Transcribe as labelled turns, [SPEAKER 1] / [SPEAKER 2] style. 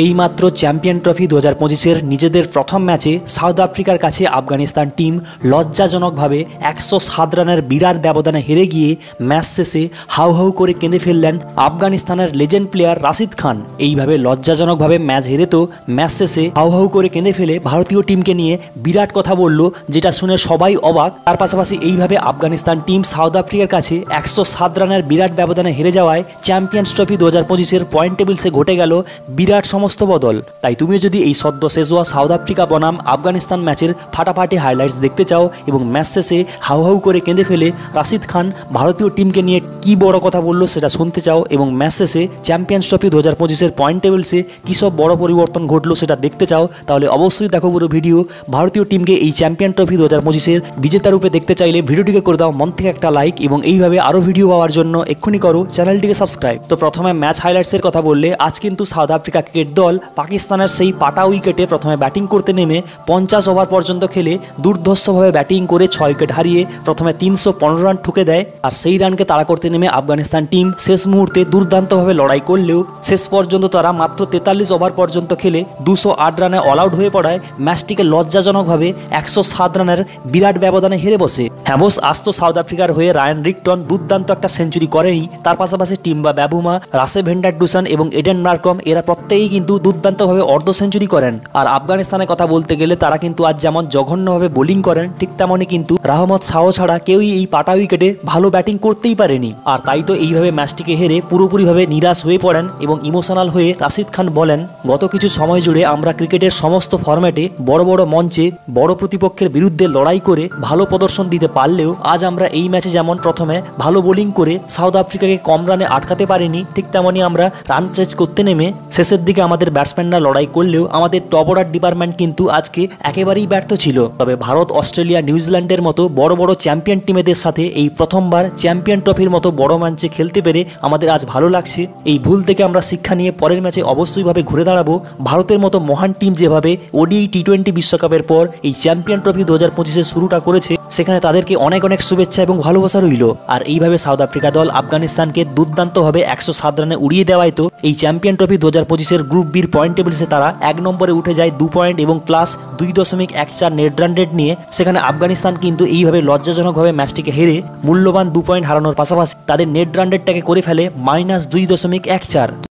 [SPEAKER 1] এইমাত্র champion trophy 2025-এর নিজেদের প্রথম ম্যাচে সাউথ আফ্রিকার কাছে আফগানিস্তান টিম লজ্জাজনকভাবে 107 রানের বিরাট ব্যবধানে হেরে গিয়ে ম্যাচ শেষে হাউ হাউ করে কেঁদে ফেললেন আফগানিস্তানের লেজেন্ড প্লেয়ার রাশিদ খান। এইভাবে লজ্জাজনকভাবে ম্যাচ হেরে তো ম্যাচ শেষে হাউ হাউ করে কেঁদে ফেলে ভারতীয় টিমকে নিয়ে বিরাট কথা বলল, যেটা শুনে সবাই অবাক। তার পাশাপাশি এইভাবে আফগানিস্তান টিম সাউথ আফ্রিকার কাছে 107 রানের বিরাট ব্যবধানে হেরে যাওয়ায় চ্যাম্পিয়ন্স ট্রফি 2025-এর পয়েন্ট টেবিলসে ঘটে গেল বিরাট সমস্ত বদল। তাই তুমি যদি এই সদ্য শেষ হওয়া সাউথ আফ্রিকা বনাম আফগানিস্তান ম্যাচের ফাটাফাটি হাইলাইটস দেখতে চাও এবং ম্যাচ শেষে হাউ হাউ করে কেঁদে ফেলে রাশিদ খান ভারতীয় টিমকে নিয়ে কি বড় কথা বললো সেটা শুনতে চাও এবং ম্যাচ শেষে চ্যাম্পিয়ন্স ট্রফি 2025-এর পয়েন্ট টেবিলসে কী সব বড় পরিবর্তন ঘটলো সেটা দেখতে চাও, তাহলে অবশ্যই দেখো পুরো ভিডিও। ভারতীয় টিমকে এই চ্যাম্পিয়ন ট্রফি 2025-এর বিজেতা রূপে দেখতে চাইলে ভিডিওটিকে করে দাও মন থেকে একটা লাইক এবং এইভাবে আরও ভিডিও পাওয়ার জন্য এক্ষুনি করো চ্যানেলটিকে সাবস্ক্রাইব। তো প্রথমে ম্যাচ হাইলাইটসের কথা বললে, আজ কিন্তু সাউথ আফ্রিকা ক্রিকেট দল পাকিস্তানের সেই পাটা উইকেটে প্রথমে ব্যাটিং করতে নেমে 50 ওভার পর্যন্ত খেলে দুর্ধর্ষভাবে ব্যাটিং করে 6 উইকেট হারিয়ে প্রথমে 315 রান ঠুকে দেয়। আর সেই রানকে তাড়া করতে নেমে আফগানিস্তান টিম শেষ মুহূর্তে দুর্দান্তভাবে লড়াই করলেও শেষ পর্যন্ত তারা মাত্র 43 ওভার পর্যন্ত খেলে 208 রানে অল আউট হয়ে পড়ায় ম্যাচটিকে লজ্জাজনকভাবে 107 রানের বিরাট ব্যবধানে হেরে বসে। হ্যাঁ বস, আজ তো সাউথ আফ্রিকার হয়ে রায়ান রিকটন দুর্দান্ত একটা সেঞ্চুরি করেনি, তার পাশাপাশি টিম্বা ব্যাবুমা, রাসে ভেন্ডারডুসন এবং এডেন মার্কম এরা প্রত্যেকেই কিন্তু দুর্দান্তভাবে অর্ধ সেঞ্চুরি করেন। আর আফগানিস্তানের কথা বলতে গেলে তারা কিন্তু আজ যেমন জঘন্যভাবে বোলিং করেন, ঠিক তেমনই কিন্তু রাহমত শাহ ছাড়া কেউই এই পাটা উইকেটে ভালো ব্যাটিং করতেই পারেনি। আর তাই তো এইভাবে ম্যাচটিকে হেরে পুরোপুরিভাবে নিরাশ হয়ে পড়েন এবং ইমোশনাল হয়ে রাশিদ খান বলেন, গত কিছু সময় জুড়ে আমরা ক্রিকেটের সমস্ত ফরম্যাটে বড় বড় মঞ্চে বড় প্রতিপক্ষের বিরুদ্ধে লড়াই করে ভালো প্রদর্শন দিতে পারলেও আজ আমরা এই ম্যাচে যেমন প্রথমে ভালো বোলিং করে সাউথ আফ্রিকাকে কম রানে আটকাতে পারিনি, ঠিক তেমনই আমরা রান চেজ করতে নেমে শেষের দিকে আমাদের ব্যাটসম্যানরা লড়াই করলেও আমাদের টপ অর্ডার ডিপার্টমেন্ট কিন্তু আজকে একেবারেই ব্যর্থ ছিল। তবে ভারত, অস্ট্রেলিয়া, নিউজিল্যান্ডের মতো বড় বড় চ্যাম্পিয়ন টিমেদের সাথে এই প্রথমবার চ্যাম্পিয়ন ট্রফির মতো বড় মঞ্চে খেলতে পেরে আমাদের আজ ভালো লাগছে। এই ভুল থেকে আমরা শিক্ষা নিয়ে পরের ম্যাচে অবশ্যইভাবে ঘুরে দাঁড়াবো। ভারতের মতো মহান টিম যেভাবে ওডিআই টি20 বিশ্বকাপের পর এই চ্যাম্পিয়ন ট্রফি 2025-এ শুরুটা করেছে, সেখানে তাদেরকে অনেক অনেক শুভেচ্ছা এবং ভালোবাসা রইল। আর এইভাবে সাউথ আফ্রিকা দল আফগানিস্তানকে দুর্দান্তভাবে 107 রানে উড়িয়ে দেওয়ায় তো এই চ্যাম্পিয়ন ট্রফি 2025-এর গ্রুপ বির পয়েন্ট টেবিলসে তারা 1 নম্বরে উঠে যায় 2 পয়েন্ট এবং প্লাস 2.14 নেট রান রেট নিয়ে। সেখানে আফগানিস্তান কিন্তু এইভাবে লজ্জাজনকভাবে ম্যাচটিকে হেরে মূল্যবান 2 পয়েন্ট হারানোর পাশাপাশি তাদের নেট রান রেটটাকে করে ফেলে -2.14।